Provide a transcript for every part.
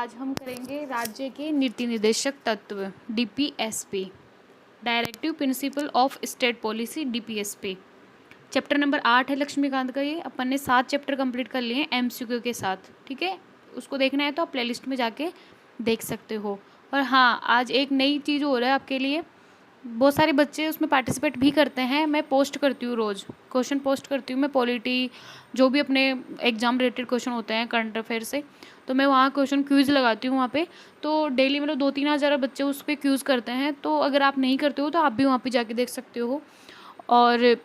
आज हम करेंगे राज्य के नीति निर्देशक तत्व DPSP, directive principle of state policy DPSP. Chapter number 8 है लक्ष्मीकांत का। ये अपन ने 7 चैप्टर कंप्लीट कर लिए हैं एमसीक्यू के साथ। ठीक है, उसको देखना है तो आप प्लेलिस्ट में जाके देख सकते हो। और हाँ, आज एक नई चीज़ हो रहा है आपके लिए। बहुत सारे बच्चे उसमें पार्टिसिपेट भी करते हैं। मैं पोस्ट करती हूँ, रोज़ क्वेश्चन पोस्ट करती हूँ मैं, पॉलिटी जो भी अपने एग्जाम रिलेटेड क्वेश्चन होते हैं करंट अफेयर से, तो मैं वहाँ क्वेश्चन क्यूज़ लगाती हूँ वहाँ पे। तो डेली मतलब 2-3 हज़ार बच्चे उस पर क्यूज़ करते हैं। तो अगर आप नहीं करते हो तो आप भी वहाँ पे जाके देख सकते हो। और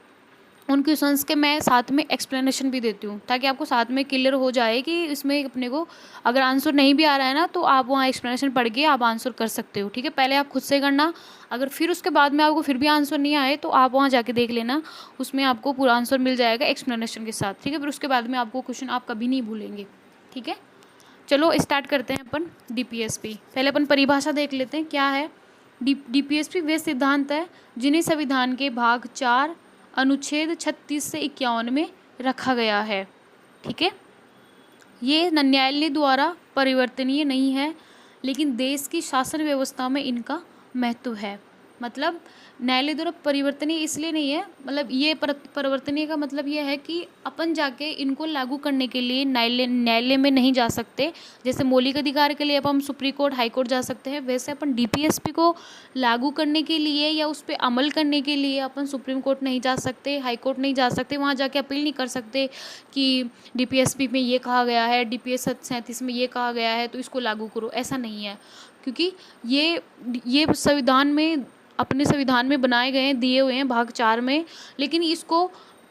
उन क्वेश्चंस के मैं साथ में एक्सप्लेनेशन भी देती हूँ, ताकि आपको साथ में क्लियर हो जाए कि इसमें अपने को अगर आंसर नहीं भी आ रहा है ना, तो आप वहाँ एक्सप्लेनेशन पढ़ के आप आंसर कर सकते हो। ठीक है, पहले आप खुद से करना, अगर फिर उसके बाद में आपको फिर भी आंसर नहीं आए तो आप वहाँ जाके देख लेना, उसमें आपको पूरा आंसर मिल जाएगा एक्सप्लेनेशन के साथ। ठीक है, फिर उसके बाद में आपको क्वेश्चन आप कभी नहीं भूलेंगे। ठीक है, चलो स्टार्ट करते हैं अपन डीपीएसपी। पहले अपन परिभाषा देख लेते हैं क्या है। डीपीएसपी वे सिद्धांत है जिन्हें संविधान के भाग 4 अनुच्छेद 36 से 51 में रखा गया है। ठीक है, ये न्यायालय द्वारा परिवर्तनीय नहीं है, लेकिन देश की शासन व्यवस्था में इनका महत्व है। मतलब न्यायालय द्वारा परिवर्तनीय इसलिए नहीं है, मतलब ये परिवर्तनीय का मतलब ये है कि अपन जाके इनको लागू करने के लिए न्यायालय में नहीं जा सकते। जैसे मौलिक अधिकार के लिए अपन सुप्रीम कोर्ट, हाई कोर्ट जा सकते हैं, वैसे अपन डीपीएसपी को लागू करने के लिए या उस पर अमल करने के लिए अपन सुप्रीम कोर्ट नहीं जा सकते, हाई कोर्ट नहीं जा सकते, वहाँ जाके अपील नहीं कर सकते कि डीपीएसपी में ये कहा गया है, डीपीएस 37 में ये कहा गया है तो इसको लागू करो। ऐसा नहीं है, क्योंकि ये संविधान में, अपने संविधान में बनाए गए हैं, दिए हुए हैं भाग 4 में, लेकिन इसको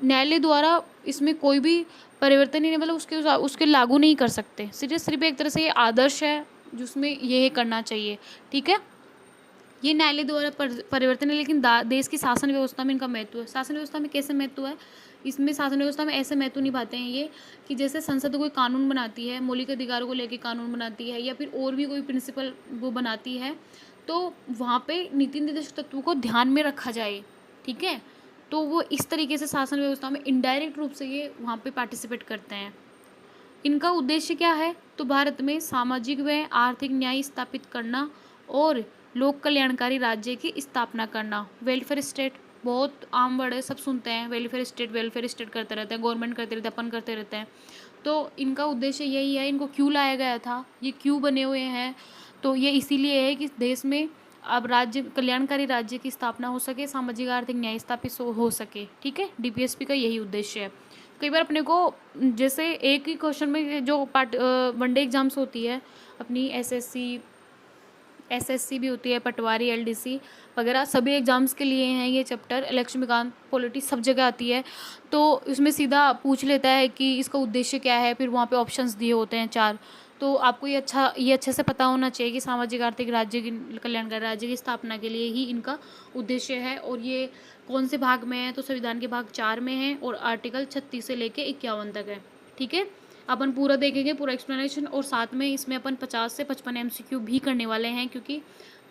न्यायालय द्वारा इसमें कोई भी परिवर्तन ही नहीं, मतलब उसके लागू नहीं कर सकते। सिर्फ एक तरह से ये आदर्श है जिसमें ये करना चाहिए। ठीक है, ये न्यायालय द्वारा परिवर्तन है, लेकिन देश की शासन व्यवस्था में इनका महत्व है। शासन व्यवस्था में कैसे महत्व है, इसमें शासन व्यवस्था में ऐसे महत्व निभाते हैं ये कि जैसे संसद कोई कानून बनाती है, मौलिक अधिकारों को लेकर कानून बनाती है, या फिर और भी कोई प्रिंसिपल वो बनाती है, तो वहाँ पे नीति निर्देशक तत्वों को ध्यान में रखा जाए। ठीक है, तो वो इस तरीके से शासन व्यवस्था में इनडायरेक्ट रूप से ये वहाँ पे पार्टिसिपेट करते हैं। इनका उद्देश्य क्या है, तो भारत में सामाजिक व आर्थिक न्याय स्थापित करना और लोक कल्याणकारी राज्य की स्थापना करना। वेलफेयर स्टेट बहुत आम वर्ड है, सब सुनते हैं, वेलफेयर स्टेट करते रहते हैं, गवर्नमेंट करते रहते हैं, अपन करते रहते हैं। तो इनका उद्देश्य यही है। इनको क्यों लाया गया था, ये क्यों बने हुए हैं, तो ये इसीलिए है कि देश में अब राज्य कल्याणकारी राज्य की स्थापना हो सके, सामाजिक आर्थिक न्याय स्थापित हो सके। ठीक है, डीपीएसपी का यही उद्देश्य है। कई बार अपने को जैसे एक ही क्वेश्चन में जो वनडे एग्जाम्स होती है अपनी, एसएससी भी होती है, पटवारी, एलडीसी वगैरह, सभी एग्जाम्स के लिए हैं ये चैप्टर। लक्ष्मीकांत पॉलिटी सब जगह आती है, तो इसमें सीधा पूछ लेता है कि इसका उद्देश्य क्या है, फिर वहाँ पे ऑप्शंस दिए होते हैं 4। तो आपको ये अच्छे से पता होना चाहिए कि सामाजिक आर्थिक राज्य की, कल्याणकारी राज्य की स्थापना के लिए ही इनका उद्देश्य है। और ये कौन से भाग में है, तो संविधान के भाग 4 में है और आर्टिकल 36 से लेके 51 तक है। ठीक है, अपन पूरा देखेंगे, पूरा एक्सप्लेनेशन, और साथ में इसमें अपन 50 से 55 एमसीक्यू भी करने वाले हैं, क्योंकि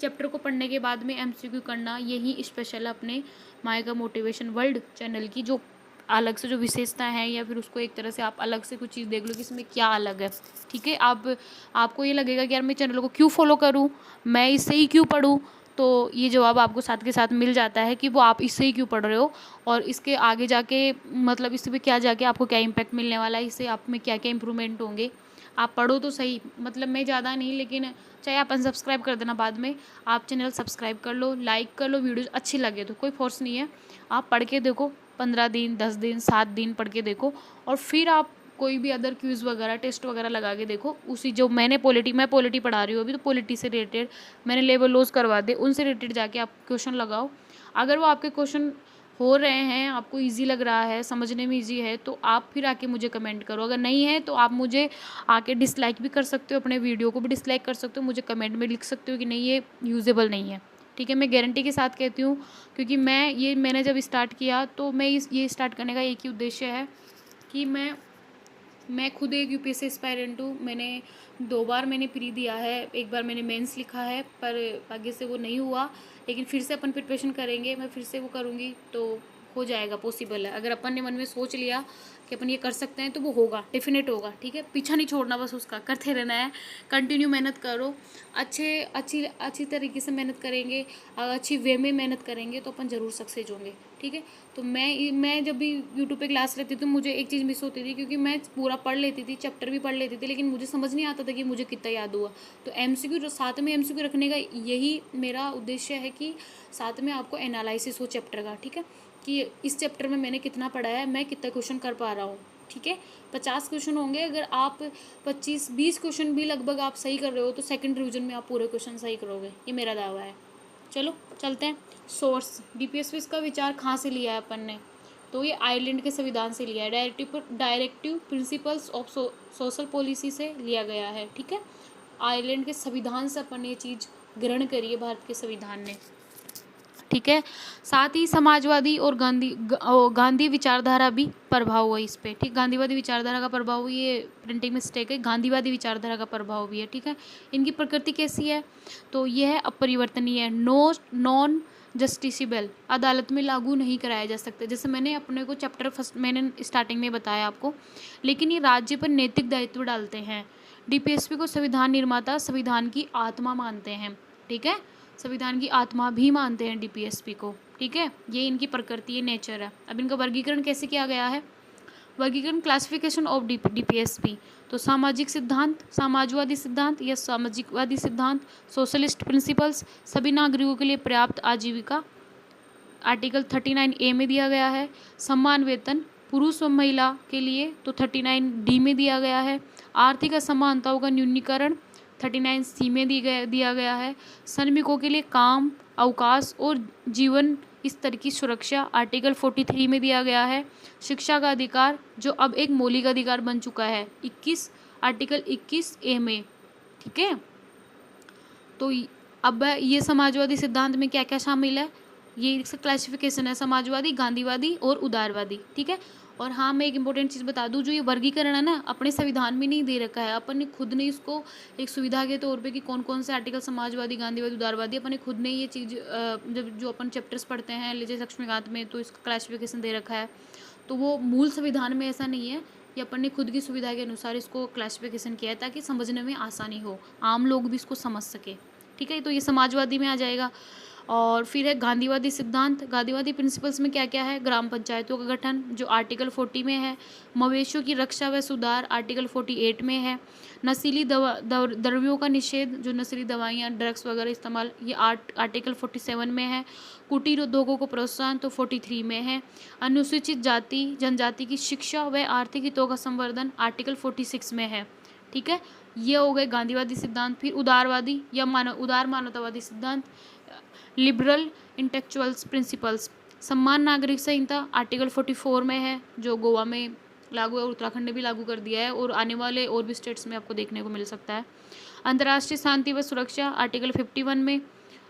चैप्टर को पढ़ने के बाद में एमसीक्यू करना यही स्पेशल है अपने माय मोटिवेशन वर्ल्ड चैनल की, जो अलग से जो विशेषता है, या फिर उसको एक तरह से आप अलग से कुछ चीज़ देख लो कि इसमें क्या अलग है। ठीक है, आपको ये लगेगा कि यार मैं चैनल को क्यों फॉलो करूँ, मैं इससे ही क्यों पढ़ूँ, तो ये जवाब आपको साथ के साथ मिल जाता है कि वो आप इससे ही क्यों पढ़ रहे हो, और इसके आगे जाके मतलब इससे भी क्या जाके आपको क्या इम्पैक्ट मिलने वाला है, इससे आप में क्या क्या इंप्रूवमेंट होंगे। आप पढ़ो तो सही, मतलब मैं ज़्यादा नहीं, लेकिन चाहे आप अनसब्सक्राइब कर देना बाद में, आप चैनल सब्सक्राइब कर लो, लाइक कर लो, वीडियोज़ अच्छी लगे तो, कोई फोर्स नहीं है। आप पढ़ के देखो, 15 दिन, 10 दिन, 7 दिन पढ़ के देखो, और फिर आप कोई भी अदर क्यूज़ वगैरह, टेस्ट वगैरह लगा के देखो। उसी जो मैं पॉलिटी पढ़ा रही हूँ अभी, तो पॉलिटी से रिलेटेड मैंने लेवल लॉस करवा दे, उनसे रिलेटेड जाके आप क्वेश्चन लगाओ। अगर वो आपके क्वेश्चन हो रहे हैं, आपको इजी लग रहा है, समझने में इजी है, तो आप फिर आके मुझे कमेंट करो। अगर नहीं है तो आप मुझे आके डिसलाइक भी कर सकते हो, अपने वीडियो को भी डिसलाइक कर सकते हो, मुझे कमेंट में लिख सकते हो कि नहीं ये यूजेबल नहीं है। ठीक है, मैं गारंटी के साथ कहती हूँ, क्योंकि मैंने जब स्टार्ट किया तो ये स्टार्ट करने का एक ही उद्देश्य है कि मैं खुद एक यूपीएससी एस्पायरेंट हूँ। मैंने 2 बार मैंने प्री दिया है, एक बार मैंने मेंस लिखा है, पर भाग्य से वो नहीं हुआ, लेकिन फिर से अपन प्रिपरेशन करेंगे, मैं फिर से वो करूँगी तो हो जाएगा, पॉसिबल है। अगर अपन ने मन में सोच लिया कि अपन ये कर सकते हैं, तो वो होगा, डेफिनेट होगा। ठीक है, पीछा नहीं छोड़ना, बस उसका करते रहना है, कंटिन्यू मेहनत करो, अच्छी तरीके से मेहनत करेंगे, अच्छी वे में मेहनत करेंगे तो अपन ज़रूर सक्सेस होंगे। ठीक है, तो मैं जब भी यूट्यूब पे क्लास रहती थी तो मुझे एक चीज़ मिस होती थी, क्योंकि मैं पूरा पढ़ लेती थी, चैप्टर भी पढ़ लेती थी, लेकिन मुझे समझ नहीं आता था कि मुझे कितना याद हुआ। तो MCQ, साथ में MCQ रखने का यही मेरा उद्देश्य है कि साथ में आपको एनालिसिस हो चैप्टर का। ठीक है, कि इस चैप्टर में मैंने कितना पढ़ा है, मैं कितना क्वेश्चन कर पा रहा हूँ। ठीक है, 50 क्वेश्चन होंगे, अगर आप 25-20 क्वेश्चन भी लगभग आप सही कर रहे हो तो सेकंड रिवीजन में आप पूरे क्वेश्चन सही करोगे, ये मेरा दावा है। चलो चलते हैं। सोर्स, DPSP का विचार कहाँ से लिया है अपन ने, तो ये आयरलैंड के संविधान से लिया है, directive principles of social policy से लिया गया है। ठीक है, आयरलैंड के संविधान से अपन ने ये चीज़ ग्रहण करी है, भारत के संविधान ने। ठीक है, साथ ही समाजवादी और गांधी विचारधारा भी प्रभाव हुआ इस पे। ठीक, गांधीवादी विचारधारा का प्रभाव हुई, ये प्रिंटिंग मिस्टेक है, गांधीवादी विचारधारा का प्रभाव भी है। ठीक है, इनकी प्रकृति कैसी है, तो यह है अपरिवर्तनीय, नॉन जस्टिसेबल, अदालत में लागू नहीं कराया जा सकता, जैसे मैंने अपने को चैप्टर फर्स्ट मैंने स्टार्टिंग में बताया आपको। लेकिन ये राज्य पर नैतिक दायित्व डालते हैं। DPSP को संविधान निर्माता, संविधान की आत्मा मानते हैं। ठीक है, संविधान की आत्मा भी मानते हैं DPSP को। ठीक है, ये इनकी प्रकृति, ये नेचर है। अब इनका वर्गीकरण कैसे किया गया है, वर्गीकरण, क्लासिफिकेशन ऑफ DPSP, तो सामाजिक सिद्धांत, समाजवादी सिद्धांत या सामाजिकवादी सिद्धांत, सोशलिस्ट प्रिंसिपल्स, सभी नागरिकों के लिए पर्याप्त आजीविका, आर्टिकल 39A में दिया गया है। समान वेतन पुरुष व महिला के लिए, तो 39D में दिया गया है। आर्थिक असमानताओं का न्यूनीकरण 39C में दिया गया है। श्रमिकों के लिए काम, अवकाश और जीवन स्तर की सुरक्षा आर्टिकल 43 में दिया गया है। शिक्षा का अधिकार, जो अब एक मौलिक अधिकार बन चुका है, आर्टिकल 21A में। ठीक है, तो अब ये समाजवादी सिद्धांत में क्या क्या शामिल है, ये इसका क्लासिफिकेशन है, समाजवादी, गांधीवादी और उदारवादी। ठीक है, और हाँ, मैं एक इंपॉर्टेंट चीज़ बता दूँ, जो ये वर्गीकरण है ना, अपने संविधान में नहीं दे रखा है, अपन ने खुद ने इसको एक सुविधा के तौर पे कि कौन कौन से आर्टिकल समाजवादी, गांधीवादी, उदारवादी, अपन ने खुद ने ये चीज़ जब जो अपन चैप्टर्स पढ़ते हैं जैसे लक्ष्मीकांत में, तो इसका क्लासिफिकेशन दे रखा है। तो वो मूल संविधान में ऐसा नहीं है, ये अपन ने खुद की सुविधा के अनुसार इसको क्लासिफिकेशन किया है, ताकि समझने में आसानी हो, आम लोग भी इसको समझ सके। ठीक है, तो ये समाजवादी में आ जाएगा। और फिर है गांधीवादी सिद्धांत, गांधीवादी प्रिंसिपल्स में क्या क्या है, ग्राम पंचायतों का गठन, जो आर्टिकल 40 में है। मवेशियों की रक्षा व सुधार, आर्टिकल 48 में है। नशीली द्रव्यों का निषेध, जो नशीली दवाइयाँ, ड्रग्स वगैरह इस्तेमाल, ये आर्टिकल 47 में है। कुटीर उद्योगों को प्रोत्साहन, तो 43 में है। अनुसूचित जाति जनजाति की शिक्षा व आर्थिक हितों का संवर्धन, आर्टिकल 46 में है। ठीक है, ये हो गए गांधीवादी सिद्धांत। फिर उदारवादी या उदार मानवतावादी सिद्धांत, लिबरल इंटेलेक्चुअल्स प्रिंसिपल्स, सम्मान नागरिक संहिता, आर्टिकल 44 में है, जो गोवा में लागू है, उत्तराखंड ने भी लागू कर दिया है, और आने वाले और भी स्टेट्स में आपको देखने को मिल सकता है। अंतर्राष्ट्रीय शांति व सुरक्षा, आर्टिकल 51 में,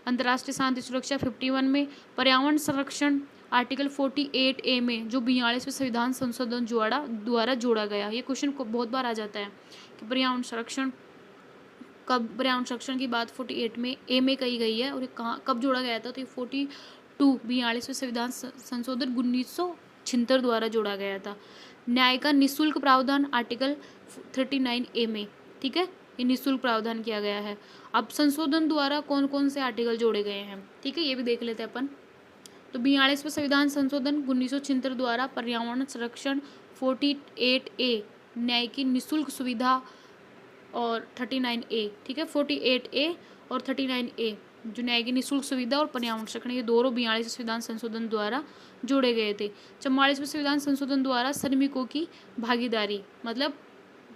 अंतर्राष्ट्रीय शांति सुरक्षा 51 में। पर्यावरण संरक्षण, आर्टिकल 48A में, जो 42वें संविधान संशोधन द्वारा जोड़ा गया। ये क्वेश्चन को बहुत बार आ जाता है कि पर्यावरण संरक्षण की बात 48 में A में कही गई है, और ये कब जोड़ा गया था, तो ये 42वें संविधान संशोधन 1976 द्वारा जोड़ा गया था। न्याय का निःशुल्क प्रावधान, आर्टिकल 39A में। ठीक है, ये निःशुल्क प्रावधान किया गया है। अब संशोधन द्वारा कौन कौन से आर्टिकल जोड़े गए हैं, ठीक है, ये भी देख लेते हैं अपन। तो 42वें संविधान संशोधन 1976 द्वारा पर्यावरण संरक्षण 48A, न्याय की निःशुल्क सुविधा, और 39A। ठीक है, 48A और 39A, जो न्याय की निःशुल्क सुविधा और पर्यावरण संरक्षण, ये दोनों 42वें संविधान संशोधन द्वारा जोड़े गए थे। 44वें संविधान संशोधन द्वारा श्रमिकों की भागीदारी, मतलब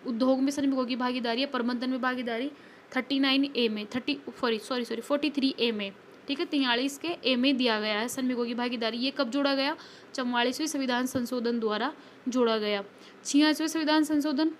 उद्योग में श्रमिकों की भागीदारी या प्रबंधन में भागीदारी 43A में 43A में। ठीक है, 43 के A में दिया गया है श्रमिकों की भागीदारी। ये कब जोड़ा गया, 44वें संविधान संशोधन द्वारा जोड़ा गया। 86वें संविधान संशोधन,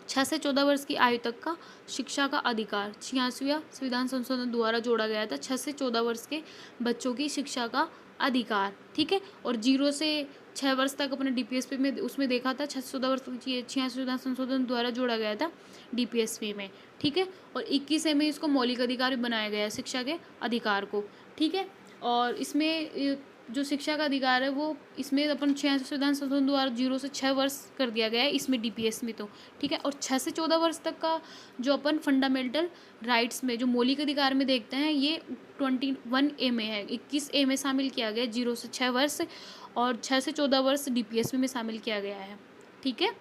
6 से 14 वर्ष की आयु तक का शिक्षा का अधिकार, 86वां संविधान संशोधन द्वारा जोड़ा गया था। 6 से 14 वर्ष के बच्चों की शिक्षा का अधिकार। ठीक है, और 0 से 6 वर्ष तक अपने DPSP में उसमें देखा था, 6 से 14 वर्ष तक 86वां संविधान संशोधन द्वारा जोड़ा गया था DPSP में। ठीक है, और 21A में इसको मौलिक अधिकार भी बनाया गया है, शिक्षा के अधिकार को। ठीक है, और इसमें जो शिक्षा का अधिकार है वो इसमें अपन 66 संविधान संशोधन द्वारा 0 से 6 वर्ष कर दिया गया है इसमें डीपीएस में, तो ठीक है। और 6 से 14 वर्ष तक का जो अपन फंडामेंटल राइट्स में जो मौलिक अधिकार में देखते हैं ये 21A में है, 21A में शामिल किया गया है 0 से 6 वर्ष, और 6 से 14 वर्ष डीपीएस में शामिल किया गया है, ठीक है।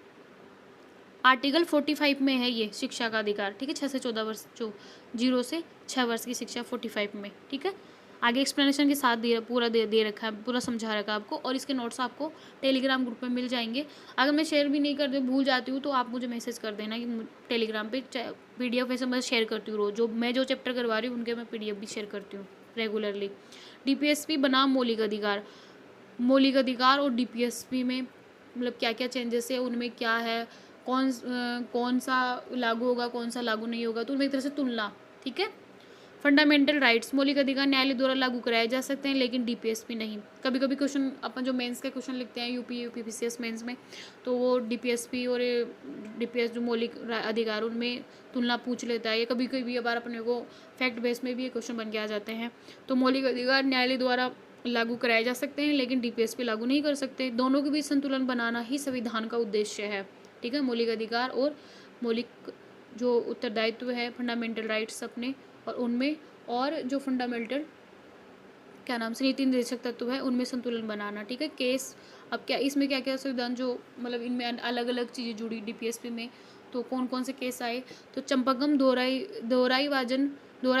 आर्टिकल 45 में है ये शिक्षा का अधिकार, ठीक है। 6 से 14 वर्ष जो 0 से 6 वर्ष की शिक्षा 45 में, ठीक है। आगे एक्सप्लेनेशन के साथ पूरा दे रखा है, पूरा समझा रखा है आपको, और इसके नोट्स आपको टेलीग्राम ग्रुप में मिल जाएंगे। अगर मैं शेयर भी नहीं करती भूल जाती हूँ तो आप मुझे मैसेज कर देना कि टेलीग्राम पे PDF वैसे मैं शेयर करती हूँ रोज, जो चैप्टर करवा रही हूँ उनके मैं PDF भी शेयर करती हूँ रेगुलरली। DPSP बनाम मौलिक अधिकार, मौलिक अधिकार और DPSP में मतलब क्या क्या चेंजेस है, उनमें क्या है, कौन सा लागू होगा कौन सा लागू नहीं होगा, तो उनमें एक तरह से तुलना, ठीक है। फंडामेंटल राइट्स, मौलिक अधिकार न्यायालय द्वारा लागू कराए जा सकते हैं लेकिन DPSP नहीं। कभी कभी क्वेश्चन अपन जो मेंस के क्वेश्चन लिखते हैं यूपी PCS मेंस में, तो वो DPSP और DPS जो मौलिक अधिकार उनमें तुलना पूछ लेता है। ये कभी कभी बार अपने को फैक्ट बेस में भी ये क्वेश्चन बन के आ जाते हैं। तो मौलिक अधिकार न्यायालय द्वारा लागू कराए जा सकते हैं लेकिन DPSP लागू नहीं कर सकते। दोनों के बीच संतुलन बनाना ही संविधान का उद्देश्य है, ठीक है। मौलिक अधिकार और मौलिक जो उत्तरदायित्व है फंडामेंटल राइट्स अपने, और उनमें और जो फंडामेंटल क्या नाम से नीति निर्देशक तत्व है उनमें संतुलन बनाना, ठीक है। केस अब क्या इसमें क्या क्या संविधान जो मतलब इनमें अलग अलग चीज़ें जुड़ी DPSP में, तो कौन कौन से केस आए, तो चंपाकम दोहराई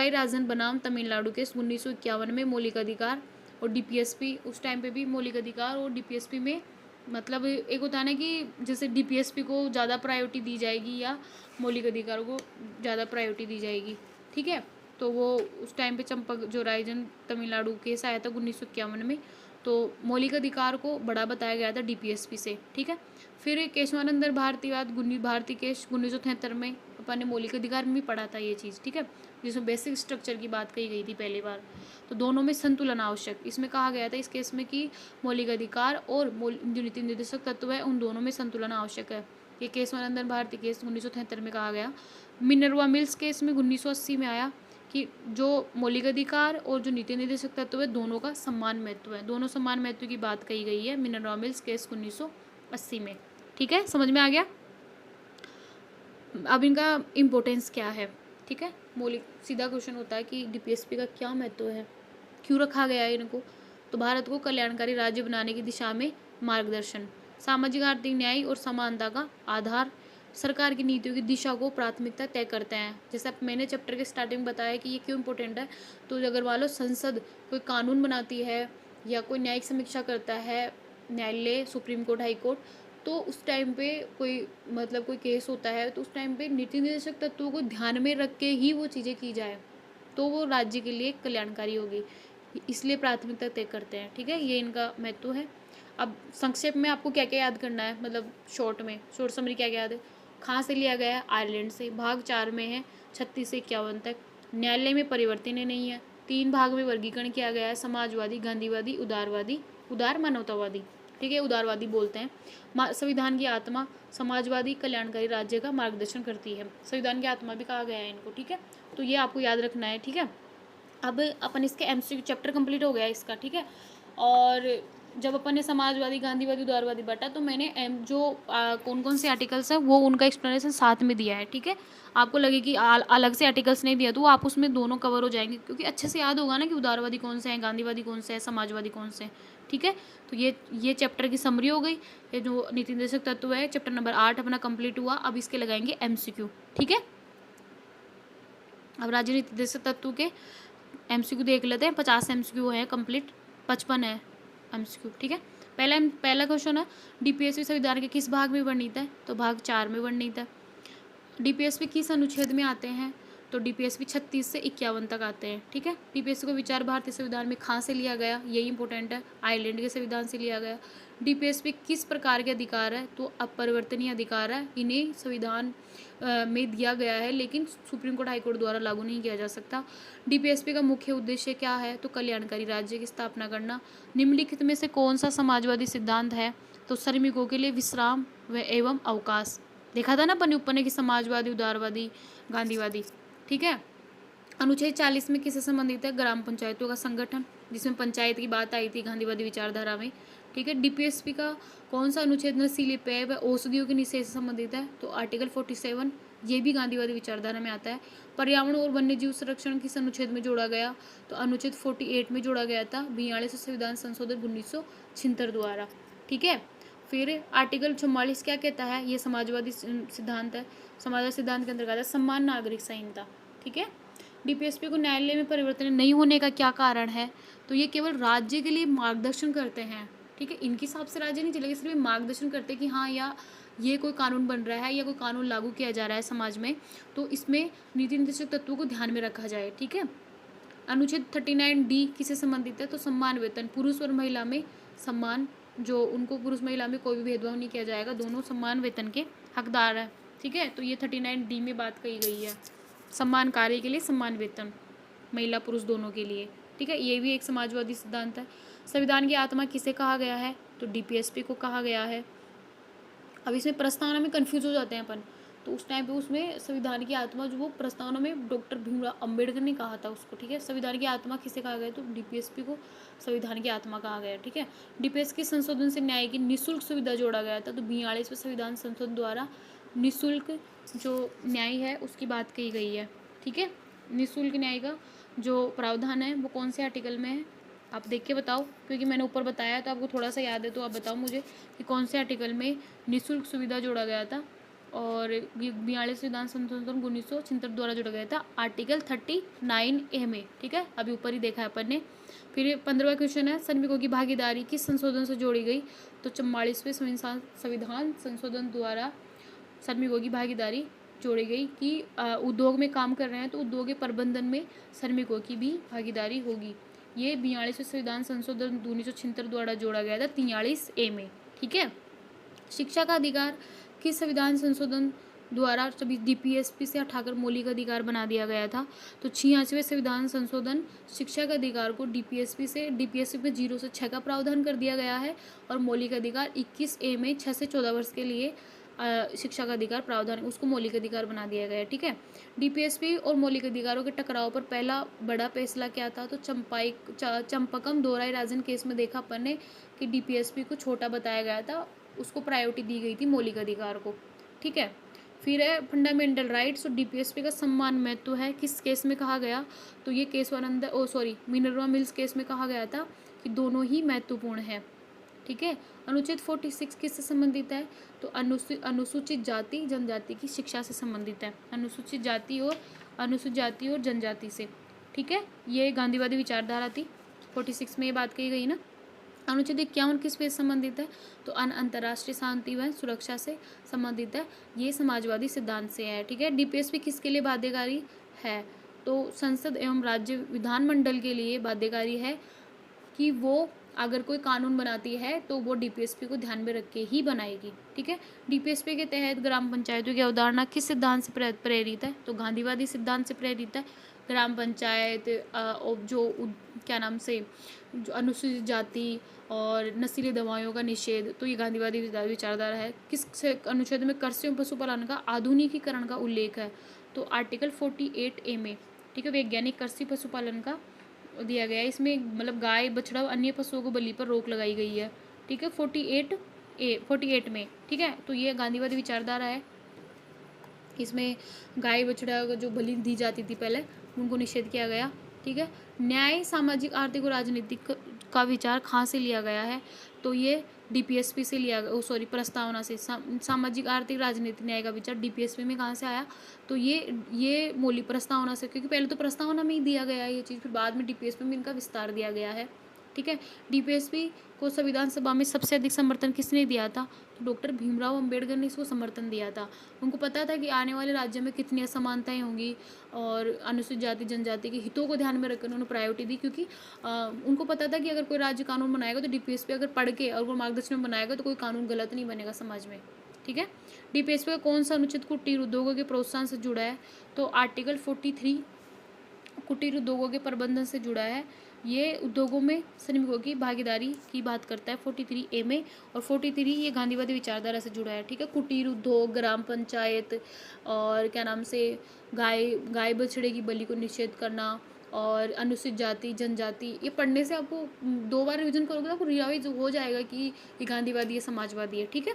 राजन बनाम तमिलनाडु केस 1951 में मौलिक अधिकार और DPSP उस टाइम पे भी मौलिक अधिकार और DPSP में मतलब एक होता है ना कि जैसे DPSP को ज़्यादा प्रायोरिटी दी जाएगी या मौलिक अधिकारों को ज़्यादा प्रायोरिटी दी जाएगी, ठीक है। तो वो उस टाइम पे चंपक जो रायजन तमिलनाडु केस आया था 1951 में, तो मौलिक अधिकार को बड़ा बताया गया था DPSP से, ठीक है। फिर केशवानंदर भारती केस 1973 में अपन ने मौलिक अधिकार में भी पढ़ा था ये चीज़, ठीक है, जिसमें बेसिक स्ट्रक्चर की बात कही गई थी पहली बार। तो दोनों में संतुलन आवश्यक, इसमें कहा गया था इस केस में कि मौलिक अधिकार और जो नीति निर्देशक तत्व है उन दोनों में संतुलन आवश्यक है। ये केशवानंदन भारती केस 1973 में कहा गया। मिनर्वा मिल्स केस में 1980 में आया कि जो मौलिक अधिकार और जो नीति निर्देशक तत्व है दोनों का समान महत्व है, दोनों समान महत्व की बात कही गई है मिनर्वा मिल्स केस 1980 में, ठीक है। समझ में आ गया। अब इनका इम्पोर्टेंस क्या है, ठीक है। मौलिक सीधा क्वेश्चन होता है कि DPSP का क्या महत्व है, क्यों रखा गया है इनको, तो भारत को कल्याणकारी राज्य बनाने की दिशा में मार्गदर्शन, सामाजिक आर्थिक न्याय और समानता का आधार, सरकार की नीतियों की दिशा को प्राथमिकता तय करते हैं। जैसे मैंने चैप्टर के स्टार्टिंग में बताया कि ये क्यों इंपॉर्टेंट है, तो अगर मान लो संसद कोई कानून बनाती है या कोई न्यायिक समीक्षा करता है, न्यायालय सुप्रीम कोर्ट हाई कोर्ट, तो उस टाइम पे कोई मतलब कोई केस होता है तो उस टाइम पे नीति निर्देशक तत्वों को ध्यान में रख के ही वो चीज़ें की जाए तो वो राज्य के लिए कल्याणकारी होगी, इसलिए प्राथमिकता तय करते हैं, ठीक है। ये इनका महत्व है। अब संक्षेप में आपको क्या क्या याद करना है, मतलब शॉर्ट समरी क्या क्या याद है। कहाँ से लिया गया है, आयरलैंड से। भाग 4 में है 36 से 51 तक। न्यायालय में परिवर्तन नहीं है। 3 भाग में वर्गीकरण किया गया है, समाजवादी, गांधीवादी, उदार मानवतावादी, ठीक है, उदारवादी बोलते हैं। संविधान की आत्मा समाजवादी कल्याणकारी राज्य का मार्गदर्शन करती है, संविधान की आत्मा भी कहा गया है इनको, ठीक है। तो ये आपको याद रखना है, ठीक है। अब अपन इसके MCQ चैप्टर कंप्लीट हो गया इसका, ठीक है। और जब अपन ने समाजवादी, गांधीवादी, उदारवादी बांटा तो मैंने जो कौन कौन से आर्टिकल्स हैं वो उनका एक्सप्लेनेशन साथ में दिया है, ठीक है। आपको लगे कि अलग से आर्टिकल्स नहीं दिया तो आप उसमें दोनों कवर हो जाएंगे, क्योंकि अच्छे से याद होगा ना कि उदारवादी कौन से हैं, गांधीवादी कौन से हैं, समाजवादी कौन से हैं, ठीक है। तो ये चैप्टर की समरी हो गई। ये जो नीति निर्देशक तत्व है चैप्टर नंबर 8 अपना कंप्लीट हुआ। अब इसके लगाएंगे MCQ, ठीक है। अब राज्य नीति निर्देशक तत्व के MCQ देख लेते हैं। 50 MCQ है कंप्लीट, 55 है MCQ, ठीक है। पहला क्वेश्चन है DPSP संविधान के किस भाग में वर्णित है, तो भाग 4 में वर्णित है। DPSP किस अनुच्छेद में आते हैं, तो DPSP 36 से 51 तक आते हैं, ठीक है। DPSP को विचार भारतीय संविधान में कहाँ से लिया गया, यही इंपॉर्टेंट है, आयरलैंड के संविधान से लिया गया। DPSP किस प्रकार के अधिकार है, तो अपरिवर्तनीय अधिकार है, इन्हें संविधान में दिया गया है लेकिन सुप्रीम कोर्ट हाई कोर्ट द्वारा लागू नहीं किया जा सकता। DPSP का मुख्य उद्देश्य क्या है, तो कल्याणकारी राज्य की स्थापना करना। निम्नलिखित में से कौन सा समाजवादी सिद्धांत है, तो श्रमिकों के लिए विश्राम व एवं अवकाश। देखा था ना अपन ऊपर ने कि समाजवादी, उदारवादी, गांधीवादी, ठीक है। अनुच्छेद 40 में किससे संबंधित है, ग्राम पंचायतों का संगठन, जिसमें पंचायत की बात आई थी गांधीवादी विचारधारा में। ठीक है, डीपीएसपी का कौन सा अनुच्छेद नशीले पेय व औषधियों के निषेध से संबंधित है? तो आर्टिकल 47, ये भी गांधीवादी विचारधारा में आता है। पर्यावरण और वन्यजीव संरक्षण किस अनुच्छेद में जोड़ा गया? तो अनुच्छेद 48 में जोड़ा गया था 42 संविधान संशोधन 1976 द्वारा। ठीक है, फिर आर्टिकल 44 क्या कहता है? ये समाजवादी सिद्धांत है। समाजवादी सिद्धांत के अंतर्गत है समान नागरिक संहिता। ठीक है, डीपीएसपी को न्यायालय में परिवर्तन नहीं होने का क्या कारण है? तो ये केवल राज्य के लिए मार्गदर्शन करते हैं। ठीक है, इनके हिसाब से राज्य नहीं चलेगा, सिर्फ मार्गदर्शन करते हैं कि हाँ या ये कोई कानून बन रहा है या कोई कानून लागू किया जा रहा है समाज में, तो इसमें नीति निर्देशक तत्वों को ध्यान में रखा जाए। ठीक है, अनुच्छेद 39D किससे संबंधित है? तो सम्मान वेतन, पुरुष और महिला में सम्मान, जो उनको पुरुष महिला में कोई भी भेदभाव नहीं किया जाएगा, दोनों सम्मान वेतन के हकदार है। ठीक है, तो ये 39D में बात कही गई है, सम्मान कार्य के लिए सम्मान वेतन, महिला पुरुष दोनों के लिए। ठीक है, ये भी एक समाजवादी सिद्धांत है। संविधान की आत्मा किसे कहा गया है? तो डीपीएसपी को कहा गया है। अब इसमें प्रस्तावना में कंफ्यूज हो जाते हैं अपन, तो उस टाइम पे उसमें संविधान की आत्मा, जो वो प्रस्तावना में डॉक्टर भीमराव अंबेडकर ने कहा था उसको। ठीक है, संविधान की आत्मा किसे कहा गया? तो डीपीएसपी को संविधान की आत्मा कहा गया। ठीक है, डीपीएस के संशोधन से न्याय की निःशुल्क सुविधा जोड़ा गया था। तो 42वें संविधान संशोधन द्वारा निःशुल्क जो न्याय है उसकी बात कही गई है। ठीक है, निःशुल्क न्याय का जो प्रावधान है वो कौन से आर्टिकल में है? आप देख के बताओ, क्योंकि मैंने ऊपर बताया तो आपको थोड़ा सा याद है, तो आप बताओ मुझे कि कौन से आर्टिकल में निःशुल्क सुविधा जोड़ा गया था। और 42 संविधान संशोधन 1976 द्वारा जोड़ा गया था आर्टिकल 39A में। ठीक है, अभी ऊपर ही देखा है अपन ने। फिर 15वां क्वेश्चन है, श्रमिकों की भागीदारी किस संशोधन से जोड़ी गई? तो 44वें संविधान संशोधन द्वारा श्रमिकों की भागीदारी जोड़ी गई कि उद्योग में काम कर रहे हैं तो उद्योग के प्रबंधन में श्रमिकों की भी भागीदारी होगी। ये 42वें संविधान संशोधन 1976 द्वारा जोड़ा गया था 43A में। ठीक है, शिक्षा का अधिकार किस संविधान संशोधन द्वारा सभी डीपीएसपी से हटाकर मौलिक अधिकार बना दिया गया था? तो 86वें संविधान संशोधन शिक्षा का अधिकार को डीपीएसपी में 0 से 6 का प्रावधान कर दिया गया है, और मौलिक अधिकार 21A में 6 से 14 वर्ष के लिए शिक्षा का अधिकार प्रावधान उसको मौलिक अधिकार बना दिया गया है। ठीक है, डीपीएसपी और मौलिक अधिकारों के टकराव पर पहला बड़ा फैसला क्या था? तो चंपकम दोराई राजन केस में देखा अपन ने कि डीपीएसपी को छोटा बताया गया था, उसको प्रायोरिटी दी गई थी मौलिक अधिकार को। ठीक है, फिर है फंडामेंटल राइट्स और डीपीएसपी का सम्मान महत्व है, किस केस में कहा गया? तो ये मिनर्वा मिल्स केस में कहा गया था कि दोनों ही महत्वपूर्ण है। ठीक है, अनुच्छेद 46 किससे संबंधित है? तो अनुसूचित जाति जनजाति की शिक्षा से संबंधित है, अनुसूचित जाति और जनजाति से। ठीक है, ये गांधीवादी विचारधारा थी। 46 में ये बात कही गई ना। अनुच्छेद 51 किस पे संबंधित है? तो अंतर्राष्ट्रीय शांति व सुरक्षा से संबंधित है, ये समाजवादी सिद्धांत से है। ठीक है, डीपीएसपी किसके लिए बाध्यकारी है? तो संसद एवं राज्य विधानमंडल के लिए बाध्यकारी है कि वो अगर कोई कानून बनाती है तो वो डीपीएसपी को ध्यान में रख के ही बनाएगी। ठीक है, डीपीएसपी के तहत ग्राम पंचायतों की अवधारणा किस सिद्धांत से प्रेरित है? तो गांधीवादी सिद्धांत से प्रेरित है। ग्राम पंचायत जो अनुसूचित जाति और नशीली दवाइयों का निषेध, तो ये गांधीवादी विचारधारा है। किस अनुच्छेद में कृषि एवं पशुपालन का आधुनिकीकरण का उल्लेख है? तो आर्टिकल 48A में। ठीक है, वैज्ञानिक कृषि पशुपालन का दिया गया है, इसमें मतलब गाय बछड़ा अन्य पशुओं को बलि पर रोक लगाई गई है। ठीक है, 48 में। ठीक है, तो ये गांधीवादी विचारधारा है, इसमें गाय बछड़ा जो बलि दी जाती थी पहले, उनको निषेध किया गया। ठीक है, न्याय सामाजिक आर्थिक और राजनीतिक का विचार कहाँ से लिया गया है? तो ये डीपीएसपी से लिया गया, प्रस्तावना से। सामाजिक आर्थिक राजनीतिक न्याय का विचार डीपीएसपी में कहाँ से आया? तो ये मौलिक प्रस्तावना से, क्योंकि पहले तो प्रस्तावना में ही दिया गया है ये चीज़, फिर बाद में डीपीएसपी में इनका विस्तार दिया गया है। ठीक है, डीपीएसपी को संविधान सभा में सबसे अधिक समर्थन किसने दिया था? तो डॉक्टर भीमराव अंबेडकर ने इसको समर्थन दिया था। उनको पता था कि आने वाले राज्य में कितनी असमानताएं होंगी, और अनुसूचित जाति जनजाति के हितों को ध्यान में रखकर उन्होंने प्रायोरिटी दी, क्योंकि उनको पता था कि अगर कोई राज्य कानून बनाएगा तो डीपीएसपी अगर पढ़ के और वो मार्गदर्शन में बनाएगा तो कोई कानून गलत नहीं बनेगा समाज में। ठीक है, डीपीएसपी का कौन सा अनुच्छेद कुटीर उद्योगों के प्रोत्साहन से जुड़ा है? तो आर्टिकल 43 कुटीर उद्योगों के प्रबंधन से जुड़ा है। ये उद्योगों में श्रमिकों की भागीदारी की बात करता है 43A में, और 43 ये गांधीवादी विचारधारा से जुड़ा है। ठीक है, कुटीर उद्योग, ग्राम पंचायत और गाय बछड़े की बलि को निषेध करना, और अनुसूचित जाति जनजाति, ये पढ़ने से आपको 2 बार रिवीजन करोगे तो आपको रिवाइज हो जाएगा कि ये गांधीवादी है समाजवादी है। ठीक है।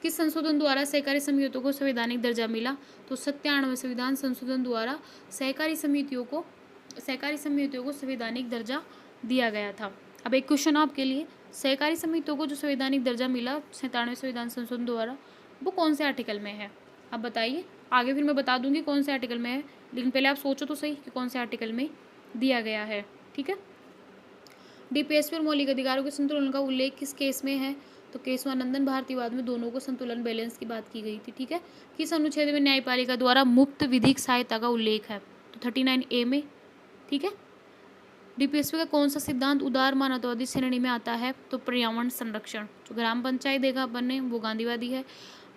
किस संशोधन द्वारा सहकारी समितियों को संवैधानिक दर्जा मिला? तो 97वें संविधान संशोधन द्वारा सहकारी समितियों को संवैधानिक दर्जा दिया गया था। अब एक क्वेश्चन आपके लिए, सहकारी समितियों को जो संवैधानिक दर्जा मिला 97वें संविधान संशोधन द्वारा, वो कौन से आर्टिकल में है? आप बताइए। आगे फिर मैं बता दूंगी कौन से आर्टिकल में है, लेकिन पहले आप सोचो तो सही कि कौन से आर्टिकल में दिया गया है। ठीक है। डीपीएसपी और मौलिक अधिकारों के संतुलन का उल्लेख किस केस में है? तो केशवानंदन भारतीवाद में दोनों को संतुलन बैलेंस की बात की गई थी। ठीक है। किस अनुच्छेद में न्यायपालिका द्वारा मुफ्त विधिक सहायता का उल्लेख है? तो 39A में। ठीक है। डीपीएसपी का कौन सा सिद्धांत उदार मानवतावादी श्रेणी में आता है? तो पर्यावरण संरक्षण। जो ग्राम पंचायत देखा अपन ने वो गांधीवादी है,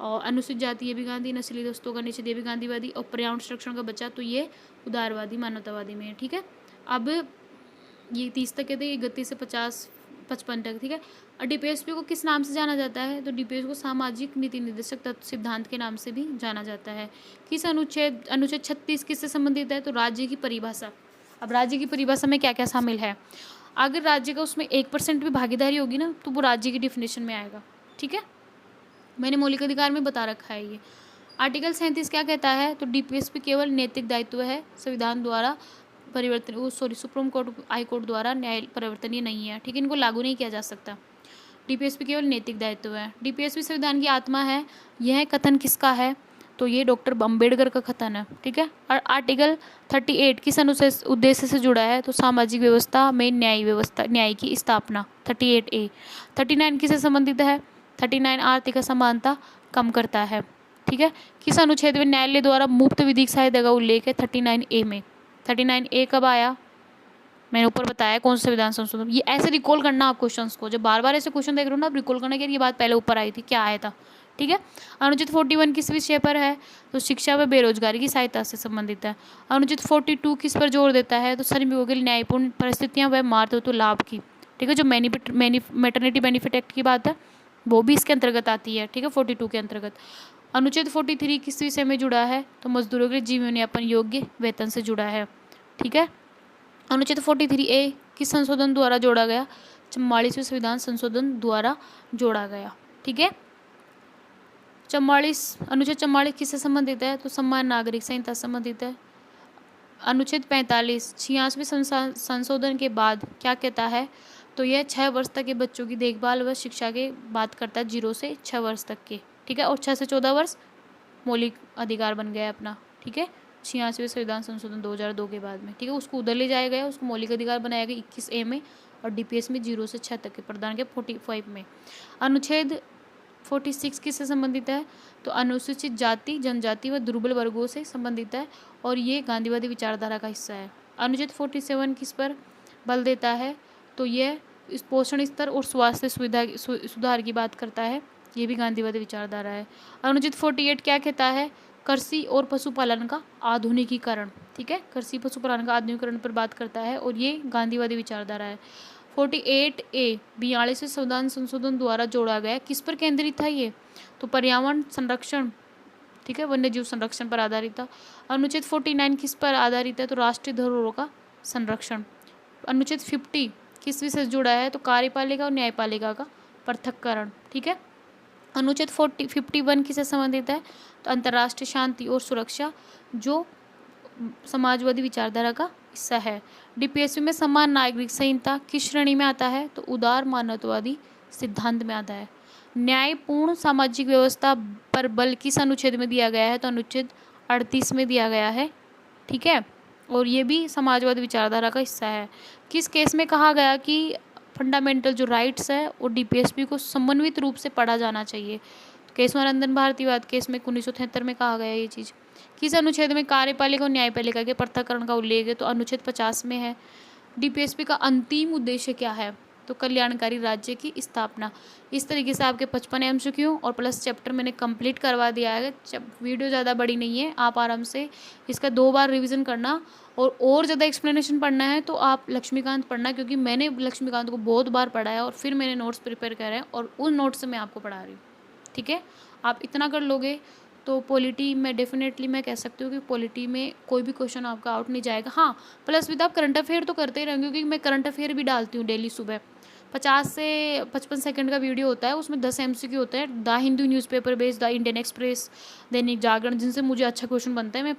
और अनुसूचित जाति ये भी गांधी, नस्ली दस्तों का निषेध ये भी गांधीवादी, और पर्यावरण संरक्षण का बचा तो ये उदारवादी मानवतावादी में है। ठीक है। अब ये 30 तक के थे, ये 31 से 55 तक। ठीक है। और डीपीएसपी को किस नाम से जाना जाता है? तो डीपीएसपी को सामाजिक नीति निर्देशक तत्व सिद्धांत के नाम से भी जाना जाता है। किस अनुच्छेद 36 किससे संबंधित है? तो राज्य की परिभाषा। अब राज्य की परिभाषा में क्या क्या शामिल है? अगर राज्य का उसमें 1% भी भागीदारी होगी ना तो वो राज्य की डिफिनेशन में आएगा। ठीक है। मैंने मौलिक अधिकार में बता रखा है ये। आर्टिकल 37 क्या कहता है? तो डीपीएसपी केवल नैतिक दायित्व है, संविधान द्वारा सुप्रीम कोर्ट हाई कोर्ट द्वारा न्याय परिवर्तनीय नहीं है। ठीक है। इनको लागू नहीं किया जा सकता। डीपीएसपी केवल नैतिक दायित्व है। डीपीएसपी संविधान की आत्मा है, यह कथन किसका है? तो ये डॉक्टर अम्बेडकर का कथन है। ठीक है। और आर्टिकल 38 किस उद्देश्य से जुड़ा है? तो सामाजिक व्यवस्था में न्याय की स्थापना। 38A। 39 किससे संबंधित है? 39 आर्थिक असमानता कम करता है। ठीक है। किस अनुच्छेद में न्यायालय द्वारा मुफ्त विधिक सहायता का उल्लेख है? 39A में। 39A कब आया? मैंने ऊपर बताया कौन सा संविधान संशोधन। ये ऐसे रिकॉल करना आप क्वेश्चंस को, जब बार बार ऐसे क्वेश्चन देख रहे हो ना आप रिकॉल करना कि ये बात पहले ऊपर आई थी, क्या आया था। ठीक है। अनुच्छेद 41 किस विषय पर है? तो शिक्षा व बेरोजगारी की सहायता से संबंधित है। अनुच्छेद 42 किस पर जोर देता है? तो श्रमिकों के लिए न्यायपूर्ण परिस्थितियां व मातृत्व लाभ की। ठीक है। जो मैटरनिटी बेनिफिट एक्ट की बात है वो भी इसके अंतर्गत आती है। ठीक है। 42 के अंतर्गत। अनुच्छेद 43 किस विषय में जुड़ा है? तो मजदूरों के जीवन यापन योग्य वेतन से जुड़ा है। ठीक है। अनुच्छेद 43A किस संशोधन द्वारा जोड़ा गया? 44वें संविधान संशोधन द्वारा जोड़ा गया। ठीक है। 44 अनुच्छेद 44 किससे संबंधित है? तो समान नागरिक संहिता संबंधित है। अनुच्छेद 45 86वें संशोधन के बाद क्या कहता है? तो यह 6 वर्ष तक के बच्चों की देखभाल व शिक्षा के बात करता है, 0 से 6 वर्ष तक के। ठीक है। और 6 से 14 वर्ष मौलिक अधिकार बन गया अपना। ठीक है। 86वें संविधान संशोधन 2002 के बाद में। ठीक है। उसको उधर ले जाया गया, उसको मौलिक अधिकार बनाया गया 21A में, और डीपीएस में 0 से 6 तक के प्रदान के 45 में। अनुच्छेद 46 किससे संबंधित है? तो अनुसूचित जाति जनजाति व दुर्बल वर्गों से संबंधित है, और ये गांधीवादी विचारधारा का हिस्सा है। अनुच्छेद 47 किस पर बल देता है? तो यह पोषण स्तर और स्वास्थ्य सुधार की बात करता है, ये भी गांधीवादी विचारधारा है। अनुच्छेद 48 क्या कहता है? कृषि और पशुपालन का आधुनिकीकरण। ठीक है। कृषि पशुपालन का आधुनिकीकरण पर बात करता है, और ये गांधीवादी विचारधारा है। 48A 42वें संविधान संशोधन द्वारा जोड़ा गया, किस पर केंद्रित था ये? तो पर्यावरण संरक्षण। ठीक है। वन्य जीव संरक्षण पर आधारित था। अनुच्छेद 49 किस पर आधारित है? तो राष्ट्रीय धरोहरों का संरक्षण। अनुच्छेद 50 किस विषय से जुड़ा है? तो कार्यपालिका और न्यायपालिका का पृथक्करण। ठीक है। अनुच्छेद 51 किससे संबंधित है? तो अंतर्राष्ट्रीय शांति और सुरक्षा, जो समाजवादी विचारधारा का हिस्सा है। डीपीएसपी में समान नागरिक संहिता किस श्रेणी में आता है? तो उदार मानवतावादी सिद्धांत में आता है। न्यायपूर्ण सामाजिक व्यवस्था पर बल किस अनुच्छेद में दिया गया है? तो अनुच्छेद 38 में दिया गया है। ठीक है। और ये भी समाजवादी विचारधारा का हिस्सा है। किस केस में कहा गया कि फंडामेंटल जो राइट्स है वो डीपीएसपी को समन्वित रूप से पढ़ा जाना चाहिए? केशवानंदन भारतीवाद केस में 1973 में कहा गया ये चीज़। किस अनुच्छेद में कार्यपालिका और न्यायपालिका के पृथक्करण का उल्लेख है? तो अनुच्छेद 50 में है। डीपीएसपी का अंतिम उद्देश्य क्या है? तो कल्याणकारी राज्य की स्थापना। इस तरीके से आपके 55 MCQ और प्लस चैप्टर मैंने कंप्लीट करवा दिया है। वीडियो ज़्यादा बड़ी नहीं है, आप आराम से इसका 2 बार रिवीजन करना, और ज़्यादा एक्सप्लेनेशन पढ़ना है तो आप लक्ष्मीकांत पढ़ना, क्योंकि मैंने लक्ष्मीकांत को बहुत बार पढ़ा है और फिर मैंने नोट्स प्रिपेयर करे हैं और उन नोट्स से मैं आपको पढ़ा रही हूँ। ठीक है। आप इतना कर लोगे तो पॉलिटी में डेफिनेटली मैं कह सकती हूँ कि पॉलिटी में कोई भी क्वेश्चन आपका आउट नहीं जाएगा। हाँ, प्लस विद आप करंट अफेयर तो करते ही रहेंगे, क्योंकि मैं करंट अफेयर भी डालती हूँ डेली सुबह। 50 से 55 सेकंड का वीडियो होता है, उसमें 10 MCQ होते हैं। The Hindu newspaper based, the Indian express, Dainik Jagran, जिनसे मुझे अच्छा क्वेश्चन बनता है, मैं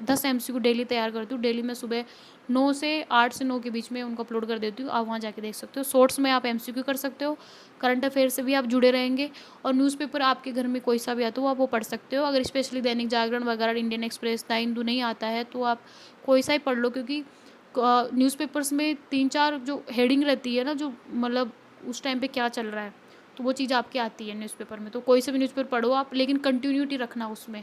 10 MCQ डेली तैयार करती हूँ। डेली मैं सुबह 9 से 8 से 9 के बीच में उनको अपलोड कर देती हूँ। आप वहाँ जाके देख सकते हो। शॉर्ट्स में आप MCQ कर सकते हो, करंट अफेयर से भी आप जुड़े रहेंगे, और न्यूज़पेपर आपके घर में कोई सा भी आता हो आप वो पढ़ सकते हो। अगर स्पेशली दैनिक जागरण वगैरह, इंडियन एक्सप्रेस, द हिंदू नहीं आता है तो आप कोई सा ही पढ़ लो, क्योंकि न्यूज़पेपर्स में 3-4 जो हेडिंग रहती है ना, जो मतलब उस टाइम पे क्या चल रहा है, तो वो चीज़ आपकी आती है न्यूज़पेपर में। तो कोई सा भी न्यूज़पेपर पढ़ो आप, लेकिन कंटिन्यूटी रखना उसमें।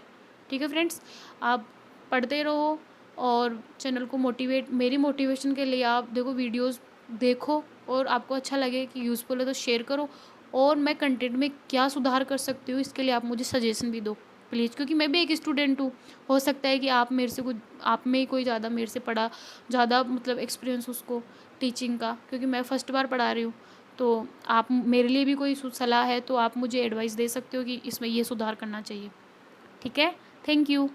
ठीक है फ्रेंड्स, आप पढ़ते रहो, और चैनल को मेरी मोटिवेशन के लिए आप देखो, वीडियोस देखो, और आपको अच्छा लगे कि यूज़फुल है तो शेयर करो, और मैं कंटेंट में क्या सुधार कर सकती हूँ इसके लिए आप मुझे सजेशन भी दो प्लीज़, क्योंकि मैं भी एक स्टूडेंट हूँ। हो सकता है कि आप मेरे से कुछ, आप में ही कोई ज़्यादा मेरे से पढ़ा, ज़्यादा मतलब एक्सपीरियंस उसको टीचिंग का, क्योंकि मैं फ़र्स्ट बार पढ़ा रही हूँ। तो आप मेरे लिए भी कोई सलाह है तो आप मुझे एडवाइस दे सकते हो कि इसमें ये सुधार करना चाहिए। ठीक है, थैंक यू।